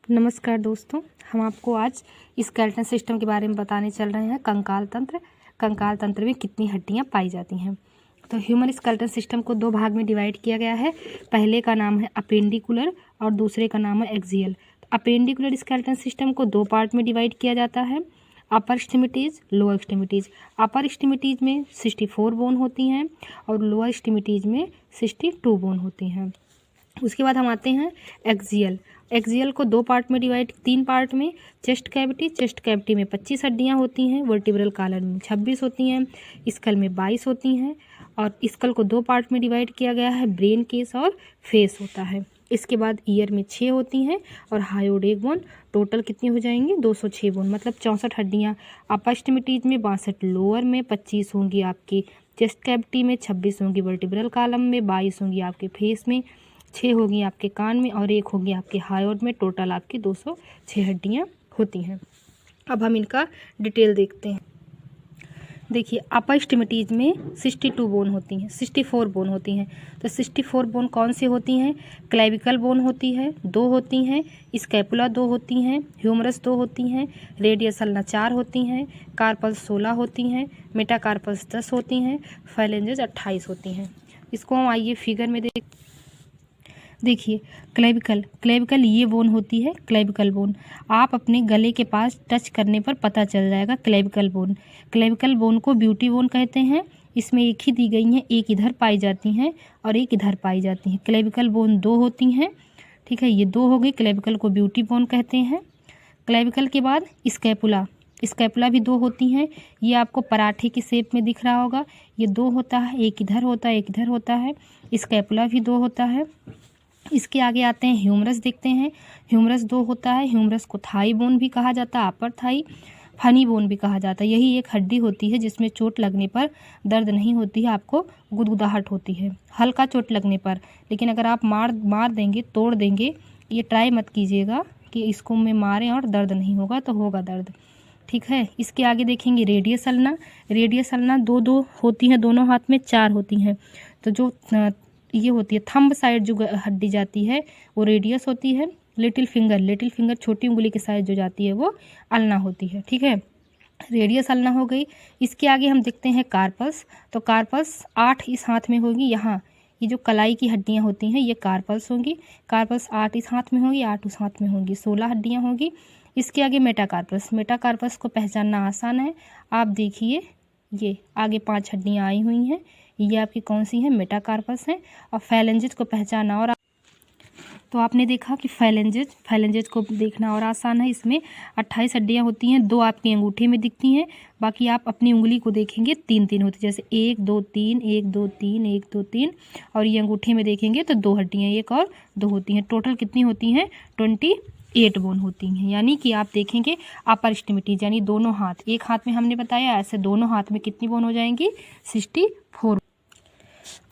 नमस्कार दोस्तों, हम आपको आज स्केलेटन सिस्टम के बारे में बताने चल रहे हैं। कंकाल तंत्र में कितनी हड्डियां पाई जाती हैं। तो ह्यूमन स्केलेटन सिस्टम को दो भाग में डिवाइड किया गया है। पहले का नाम है अपेंडिकुलर और दूसरे का नाम है एक्सियल। अपेंडिकुलर स्केलेटन सिस्टम को दो पार्ट में डिवाइड किया जाता है, अपर एक्सट्रीमिटीज़, लोअर एक्सट्रीमिटीज़। अपर एक्सट्रीमिटीज़ में 64 बोन होती हैं और लोअर एक्सट्रीमिटीज़ में 62 बोन होती हैं। उसके बाद हम आते हैं एक्सियल को दो पार्ट में डिवाइड, तीन पार्ट में। चेस्ट कैविटी में 25 हड्डियां होती हैं, वर्टिब्रल कॉलम में 26 होती हैं, स्कल में 22 होती हैं। और स्कल को दो पार्ट में डिवाइड किया गया है, ब्रेन, केस और फेस होता है। इसके बाद ईयर में 6 होती हैं और हायोड एक बोन। टोटल कितनी हो जाएंगी? 206 बोन, मतलब 64 हड्डियाँ। अपर एक्सट्रीमिटीज में 62, लोअर में 25 होंगी आपकी, चेस्ट कैविटी में 26 होंगी, वर्टिब्रल कॉलम में 22 होंगी, आपके फेस में 6 होगी, आपके कान में, और 1 होगी आपके हायोड में। टोटल आपकी 206 हड्डियाँ होती हैं। अब हम इनका डिटेल देखते हैं। देखिए, अपर एक्सट्रीमिटीज में 62 बोन होती हैं, 64 बोन होती हैं। तो 64 बोन कौन सी होती हैं? क्लेविकल बोन होती है, 2 होती हैं, स्कैपुला 2 होती हैं, ह्यूमरस 2 होती हैं, रेडियस अल्ना 4 होती हैं, कार्पल्स 16 होती हैं, मेटाकार्पल्स 10 होती हैं, फाइलेंजेस 28 होती हैं। इसको हम आइए फिगर में देखिए। क्लेविकल ये बोन होती है, क्लेविकल बोन। आप अपने गले के पास टच करने पर पता चल जाएगा क्लेविकल बोन को ब्यूटी बोन कहते हैं। इसमें एक ही दी गई हैं, एक इधर पाई जाती हैं और एक इधर पाई जाती हैं। क्लेविकल बोन 2 होती हैं, ठीक है, ये 2 हो गई। क्लेविकल को ब्यूटी बोन कहते हैं। क्लेविकल के बाद स्कैपुला भी 2 होती हैं। ये आपको पराठे की शेप में दिख रहा होगा, ये 2 होता है, एक इधर होता है, एक इधर होता है। स्कैपुला भी 2 होता है। इसके आगे आते हैं ह्यूमरस, देखते हैं। ह्यूमरस 2 होता है। ह्यूमरस को थाई बोन भी कहा जाता है, अपर थाई, फनी बोन भी कहा जाता है। यही एक हड्डी होती है जिसमें चोट लगने पर दर्द नहीं होती है, आपको गुदगुदाहट होती है हल्का चोट लगने पर। लेकिन अगर आप मार देंगे, तोड़ देंगे, ये ट्राई मत कीजिएगा कि इसको में मारें और दर्द नहीं होगा, तो होगा दर्द, ठीक है। इसके आगे देखेंगे रेडियस अल्ना 2 होती हैं, दोनों हाथ में 4 होती हैं। तो जो ये होती है थंब साइड जो हड्डी जाती है वो रेडियस होती है। लिटिल फिंगर छोटी उंगली की साइड जो जाती है वो अल्ना होती है, ठीक है। रेडियस अल्ना हो गई। इसके आगे हम देखते हैं कार्पल्स। तो कार्पल्स 8 इस हाथ में होगी, यहाँ ये जो कलाई की हड्डियां होती हैं ये कार्पल्स होंगी। कार्पल्स 8 इस हाथ में होगी, 8 उस हाथ में होंगी, 16 हड्डियां होंगी। इसके आगे मेटाकार्पस को पहचानना आसान है। आप देखिए, ये आगे 5 हड्डियां आई हुई हैं, ये आपकी कौन सी हैं? मेटाकार्पस हैं। और फैलेंजेज को पहचानना और तो आपने देखा कि फैलेंजेज को देखना और आसान है। इसमें 28 हड्डियां होती हैं, 2 आपकी अंगूठे में दिखती हैं, बाकी आप अपनी उंगली को देखेंगे 3-3 होती है, जैसे 1 2 3 1 2 3 1 2 3। और ये अंगूठे में देखेंगे तो 2 हड्डियाँ, 1 और 2 होती हैं। टोटल कितनी होती हैं? 28 बोन होती हैं। यानी कि आप देखेंगे अपर एक्सट्रीमिटीज, यानी दोनों हाथ, एक हाथ में हमने बताया, ऐसे दोनों हाथ में कितनी बोन हो जाएंगी? 64।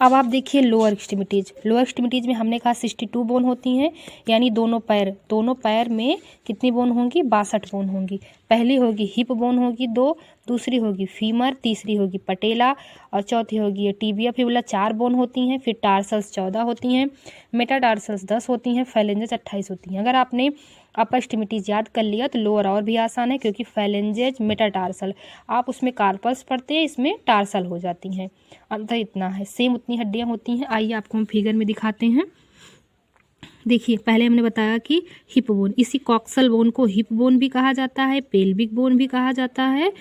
अब आप देखिए लोअर एक्सट्रीमिटीज में हमने कहा 62 बोन होती हैं, यानी दोनों पैर में कितनी बोन होंगी? 62 बोन होंगी। पहली होगी हिप बोन होगी 2, दूसरी होगी फीमर, तीसरी होगी पटेला और चौथी होगी टीबिया फिबुला। 4 बोन होती हैं। फिर टार्सल्स 14 होती हैं, मेटाटार्सल्स 10 होती हैं, फैलेंजेस 28 होती हैं। अगर आपने अपर एक्सट्रीमिटीज याद कर लिया तो लोअर और भी आसान है, क्योंकि फैलेंजेज, मेटाटार्सल, आप उसमें कार्पल्स पढ़ते हैं, इसमें टार्सल हो जाती हैं। अंतर इतना है, सेम उतनी हड्डियां होती हैं। आइए आपको हम फिगर में दिखाते हैं। देखिए, पहले हमने बताया कि हिप बोन, इसी कॉक्सल बोन को हिप बोन भी कहा जाता है, पेल्विक बोन भी कहा जाता है,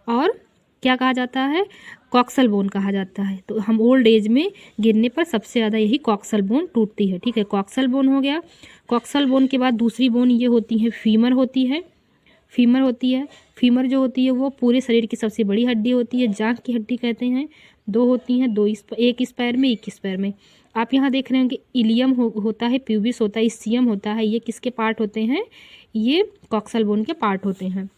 और क्या कहा जाता है? कॉक्सल बोन कहा जाता है। तो हम ओल्ड एज में गिरने पर सबसे ज़्यादा यही कॉक्सल बोन टूटती है, ठीक है। कॉक्सल बोन हो गया। कॉक्सल बोन के बाद दूसरी बोन ये होती है फीमर होती है। फीमर जो होती है वो पूरे शरीर की सबसे बड़ी हड्डी होती है, जांघ की हड्डी कहते हैं। 2 होती हैं, एक इस पैर में, एक इस पैर में। आप यहाँ देख रहे होंगे इलियम होता है, प्यूबिस होता है, स्सियम होता है। ये किसके पार्ट होते हैं? ये कॉक्सल बोन के पार्ट होते हैं।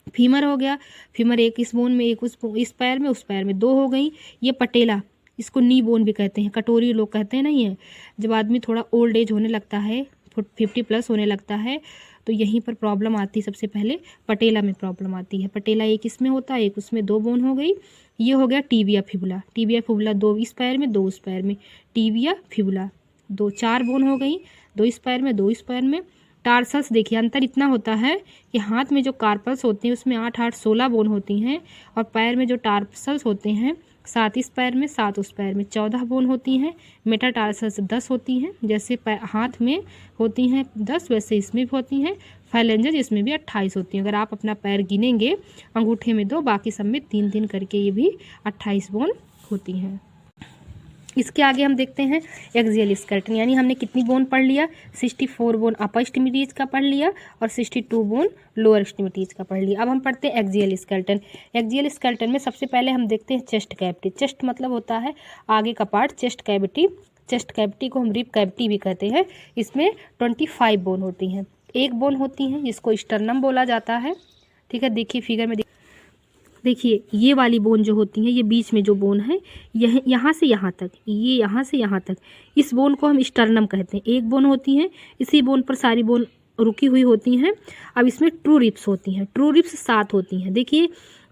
फीमर हो गया। फीमर एक इस बोन में, एक इस पैर में, उस पैर में, 2 हो गई। ये पटेला, इसको नी बोन भी कहते हैं, कटोरी लोग कहते हैं ना। ये जब आदमी थोड़ा ओल्ड एज होने लगता है, 50+ होने लगता है, तो यहीं पर प्रॉब्लम आती है। सबसे पहले पटेला में प्रॉब्लम आती है। पटेला एक इसमें होता है, एक उसमें, 2 बोन हो गई। ये हो गया टीबिया फिबुला 2 इस पैर में, 2 उस पैर में। टीबिया फिबुला 4 बोन हो गई, 2 इस पैर में, 2 इस पैर में। टार्सल्स देखिए अंतर इतना होता है कि हाथ में जो कार्पल्स होते हैं उसमें 8 8 16 बोन होती हैं, और पैर में जो टार्सल्स होते हैं 7 इस पैर में 7 उस पैर में 14 बोन होती हैं। मेटाटार्सल्स 10 होती हैं, जैसे हाथ में होती हैं 10 वैसे इसमें भी होती हैं। फाइलेंजेस इसमें भी 28 होती हैं। अगर आप अपना पैर गिनेंगे अंगूठे में 2 बाकी सब में 3 3 करके ये भी 28 बोन होती हैं। इसके आगे हम देखते हैं एक्सियल स्केलेटन, यानी हमने कितनी बोन पढ़ लिया, 64 बोन अपर एक्सट्रीमिटीज का पढ़ लिया और 62 बोन लोअर एक्सट्रीमिटीज का पढ़ लिया। अब हम पढ़ते हैं एक्सियल स्केलेटन। एक्सियल स्केलेटन में सबसे पहले हम देखते हैं चेस्ट कैविटी। चेस्ट मतलब होता है आगे का part, chest cavity. Chest cavity को हम रिब कैविटी भी कहते हैं। इसमें 25 बोन होती हैं। एक बोन होती है जिसको स्टर्नम बोला जाता है, ठीक है। देखिए फिगर में देखिए ये वाली बोन जो होती है, ये बीच में जो बोन है यहाँ से यहाँ तक, ये यहाँ से यहाँ तक, इस बोन को हम स्टर्नम कहते हैं। एक बोन होती है, इसी बोन पर सारी बोन रुकी हुई होती हैं। अब इसमें ट्रू रिब्स होती हैं। ट्रू रिब्स 7 होती हैं। देखिए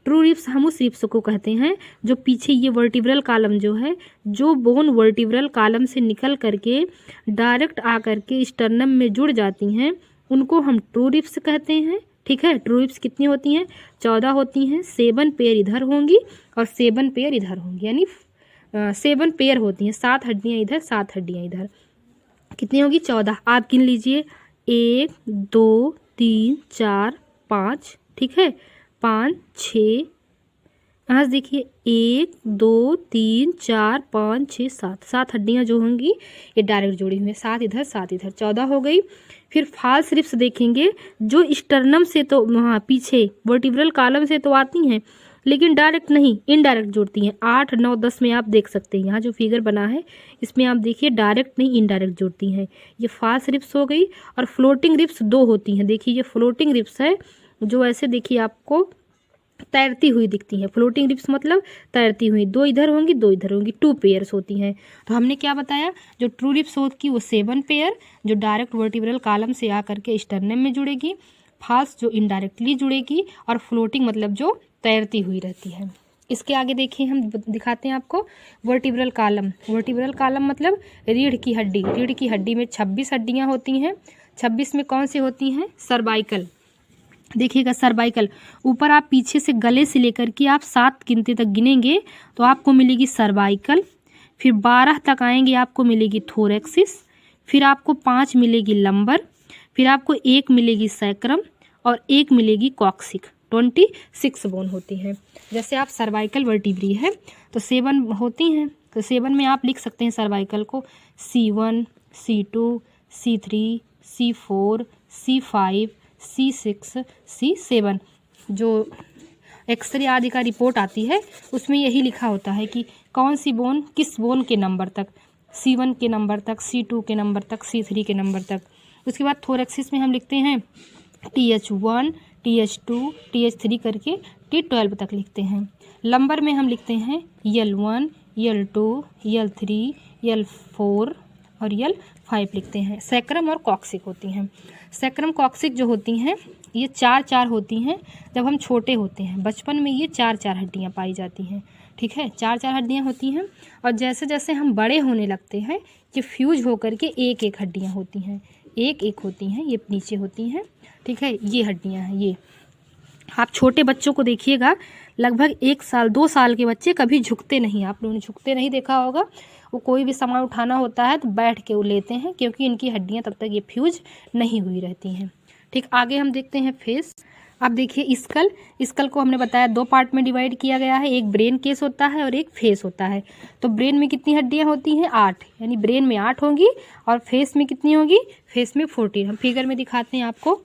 ट्रू रिब्स हम उस रिब्स को कहते हैं जो पीछे ये वर्टिब्रल कॉलम जो है, जो बोन वर्टिब्रल कॉलम से निकल करके डायरेक्ट आ करके स्टर्नम में जुड़ जाती हैं, उनको हम ट्रू रिब्स कहते हैं, ठीक है। ट्रू रिब्स कितनी होती हैं? 14 होती हैं। 7 पेयर इधर होंगी और 7 पेयर इधर होंगी, यानी 7 पेयर होती हैं। 7 हड्डियाँ इधर 7 हड्डियाँ इधर, कितनी होगी? 14। आप गिन लीजिए 1 2 3 4 5, ठीक है, 5 6, यहाँ से देखिए 1 2 3 4 5 6 7, 7 हड्डियाँ जो होंगी ये डायरेक्ट जुड़ी हुई हैं। 7 इधर 7 इधर, 14 हो गई। फिर फॉल्स रिब्स देखेंगे जो स्टर्नम से तो वहाँ पीछे वर्टिब्रल कॉलम से तो आती हैं, लेकिन डायरेक्ट नहीं, इनडायरेक्ट जुड़ती हैं। 8 9 10 में आप देख सकते हैं, यहाँ जो फिगर बना है इसमें आप देखिए डायरेक्ट नहीं इनडायरेक्ट जुड़ती हैं। ये फॉल्स रिब्स हो गई। और फ्लोटिंग रिब्स 2 होती हैं। देखिए ये फ्लोटिंग रिब्स है जो ऐसे देखिए आपको तैरती हुई दिखती हैं। फ्लोटिंग रिब्स मतलब तैरती हुई, 2 इधर होंगी 2 इधर होंगी, 2 पेयर्स होती हैं। तो हमने क्या बताया, जो ट्रू रिब्स होगी वो 7 पेयर जो डायरेक्ट वर्टिब्रल कॉलम से आकर के स्टर्नम में जुड़ेगी, फॉल्स जो इनडायरेक्टली जुड़ेगी, और फ्लोटिंग मतलब जो तैरती हुई रहती है। इसके आगे देखिए हम दिखाते हैं आपको वर्टिब्रल कॉलम। वर्टिब्रल कॉलम मतलब रीढ़ की हड्डी। रीढ़ की हड्डी में 26 हड्डियाँ होती हैं। 26 में कौन सी होती हैं? सर्वाइकल। देखिएगा सर्वाइकल, ऊपर आप पीछे से गले से लेकर के आप 7 गिनती तक गिनेंगे तो आपको मिलेगी सर्वाइकल। फिर 12 तक आएंगे आपको मिलेगी थोरैक्सिस। फिर आपको 5 मिलेगी लंबर। फिर आपको 1 मिलेगी सैक्रम और 1 मिलेगी कॉक्सिक। 26 बोन होती हैं। जैसे आप सर्वाइकल वर्टिब्री है तो 7 होती हैं, तो 7 में आप लिख सकते हैं सर्वाइकल को C1 C2 C3 C4 C5 C6 C7। जो एक्सरे आदि का रिपोर्ट आती है उसमें यही लिखा होता है कि कौन सी बोन किस बोन के नंबर तक, C1 के नंबर तक, C2 के नंबर तक, C3 के नंबर तक। उसके बाद थोरैक्सिस में हम लिखते हैं TH1 TH2 TH3 करके T12 तक लिखते हैं। लंबर में हम लिखते हैं L1 L2 L3 L4 और L5 लिखते हैं। सैक्रम और कॉक्सिक होती हैं। सैक्रम कॉक्सिक जो होती हैं ये 4 होती हैं। जब हम छोटे होते हैं बचपन में ये 4 हड्डियाँ पाई जाती हैं, ठीक है, 4 हड्डियाँ होती हैं। और जैसे जैसे हम बड़े होने लगते हैं ये फ्यूज होकर के 1 हड्डियाँ होती हैं, 1 होती हैं, ये नीचे होती हैं, ठीक है। ये हड्डियाँ हैं। ये आप छोटे बच्चों को देखिएगा, लगभग 1 साल 2 साल के बच्चे कभी झुकते नहीं, आप लोगों ने झुकते नहीं देखा होगा। वो कोई भी सामान उठाना होता है तो बैठ के वो लेते हैं, क्योंकि इनकी हड्डियां तब तक ये फ्यूज नहीं हुई रहती हैं, ठीक। आगे हम देखते हैं फेस। अब देखिए स्कल को हमने बताया 2 पार्ट में डिवाइड किया गया है। एक ब्रेन केस होता है और एक फेस होता है। तो ब्रेन में कितनी हड्डियां होती हैं? 8, यानी ब्रेन में 8 होंगी। और फेस में कितनी होगी? फेस में 14। हम फिगर में दिखाते हैं आपको।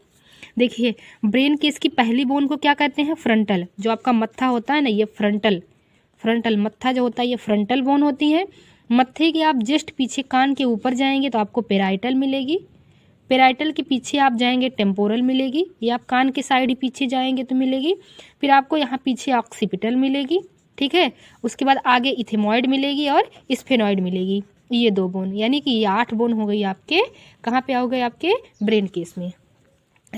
देखिए ब्रेन केस की पहली बोन को क्या कहते हैं? फ्रंटल। जो आपका मत्था होता है ना, ये फ्रंटल मत्था जो होता है ये फ्रंटल बोन होती है। मत्थे के आप जस्ट पीछे कान के ऊपर जाएंगे तो आपको पेराइटल मिलेगी। पेराइटल के पीछे आप जाएंगे टेम्पोरल मिलेगी। ये आप कान के साइड ही पीछे जाएंगे तो मिलेगी। फिर आपको यहाँ पीछे ऑक्सीपिटल मिलेगी, ठीक है। उसके बाद आगे इथेमॉइड मिलेगी और स्फेनॉइड मिलेगी। ये 2 बोन, यानी कि ये 8 बोन हो गई आपके, कहाँ पे हो गए? आपके ब्रेन केस में।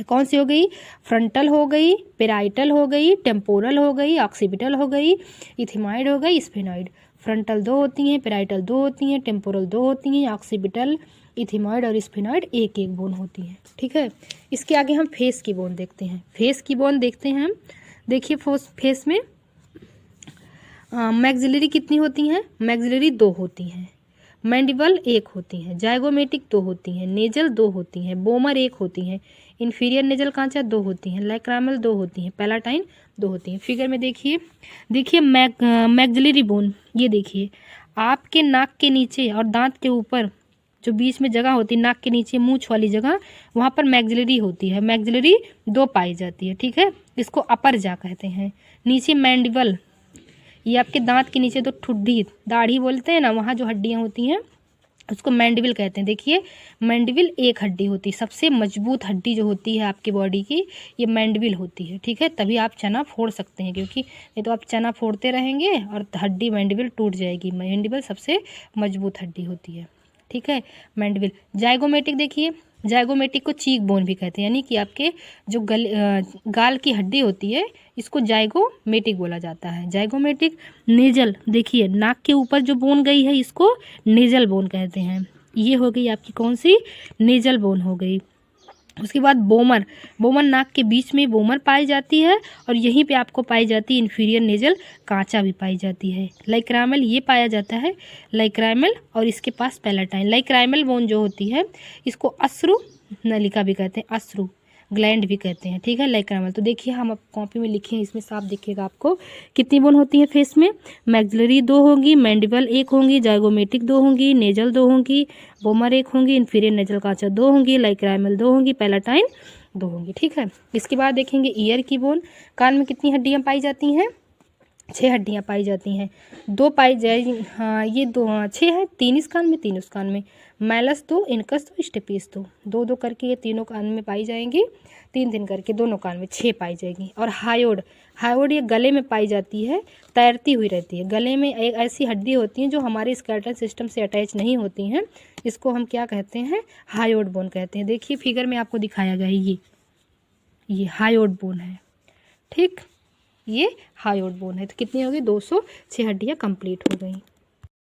कौन सी हो गई? फ्रंटल हो गई, पेराइटल हो गई, टेम्पोरल हो गई, ऑक्सीपिटल हो गई, इथेमॉइड हो गई, स्फेनॉइड। फ्रंटल 2 होती हैं, पेराइटल 2 होती हैं, टेम्पोरल 2 होती हैं, ऑक्सीपिटल इथिमॉइड और स्फेनॉइड एक एक बोन होती है। ठीक है, इसके आगे हम फेस की बोन देखते हैं। फेस की बोन देखते हैं हम। देखिए फेस में मैक्सिलरी कितनी होती हैं? मैक्सिलरी 2 होती हैं, मैंडिबल 1 होती है, जाइगोमेटिक 2 होती हैं, नेजल 2 होती हैं, बोमर 1 होती हैं, इन्फीरियर नेजल कांचा 2 होती हैं, लैक्रामल 2 होती हैं, पैलाटाइन 2 होती हैं। फिगर में देखिए मैक्सिलरी बोन, ये देखिए आपके नाक के नीचे और दांत के ऊपर जो बीच में जगह होती है, नाक के नीचे मूंछ वाली जगह, वहाँ पर मैक्सिलरी होती है। मैक्सिलरी 2 पाई जाती है। ठीक है, इसको अपर जा कहते हैं। नीचे मैंडिबल, ये आपके दांत के नीचे तो ठुड्डी दाढ़ी बोलते हैं ना, वहाँ जो हड्डियाँ होती हैं उसको मैंडिबल कहते हैं। देखिए मैंडिबल एक हड्डी होती है, सबसे मजबूत हड्डी जो होती है आपकी बॉडी की, ये मैंडिबल होती है। ठीक है, तभी आप चना फोड़ सकते हैं, क्योंकि नहीं तो आप चना फोड़ते रहेंगे और हड्डी मैंडिबल टूट जाएगी। मैंडिबल सबसे मजबूत हड्डी होती है। ठीक है, मैंडिबल। जाइगोमेटिक, देखिए जाइगोमेटिक को चीक बोन भी कहते हैं, यानी कि आपके जो गाल की हड्डी होती है, इसको जाइगोमेटिक बोला जाता है। जाइगोमेटिक। नेजल, देखिए नाक के ऊपर जो बोन गई है इसको नेजल बोन कहते हैं। ये हो गई आपकी कौन सी? नेजल बोन हो गई। उसके बाद बोमर। बोमर नाक के बीच में बोमर पाई जाती है और यहीं पे आपको पाई जाती है इन्फीरियर नेजल कांचा भी पाई जाती है। लाइक्रामल ये पाया जाता है, लाइक्रामल, और इसके पास पैलाटाइन। लाइक्रामल बोन जो होती है इसको अश्रु नलिका भी कहते हैं, अश्रु ग्लैंड भी कहते हैं। ठीक है, लाइक्रामल। तो देखिए हम अब कॉपी में लिखे हैं, इसमें साफ दिखेगा आपको कितनी बोन होती है फेस में। मैक्सिलरी 2 होंगी, मैंडिबल 1 होंगी, जाइगोमेटिक 2 होंगी, नेजल 2 होंगी, बोमर 1 होंगी, इन्फीरियर नेजल कांचा 2 होंगी, लाइक्रामल 2 होंगी, पैलाटाइन 2 होंगी। ठीक है, इसके बाद देखेंगे ईयर की बोन। कान में कितनी हड्डियां पाई जाती हैं? 6 हड्डियां पाई जाती हैं। 2 पाई जाए, हाँ ये 2, 6 है, 3 इस कान में 3 उस कान में। मैलस 2, इनकस 2, स्टेपिस 2, 2 करके ये तीनों कान में पाई जाएंगी, 3 करके दोनों कान में 6 पाई जाएगी। और हायोड, हायोड ये गले में पाई जाती है, तैरती हुई रहती है। गले में एक ऐसी हड्डी होती है जो हमारे स्केलेटल सिस्टम से अटैच नहीं होती हैं, इसको हम क्या कहते हैं? हायोड बोन कहते हैं। देखिए फिगर में आपको दिखाया गया है, ये हायोड बोन है। ठीक, ये हायोड बोन है। तो कितनी होगी? 206 हड्डियाँ कंप्लीट हो गई।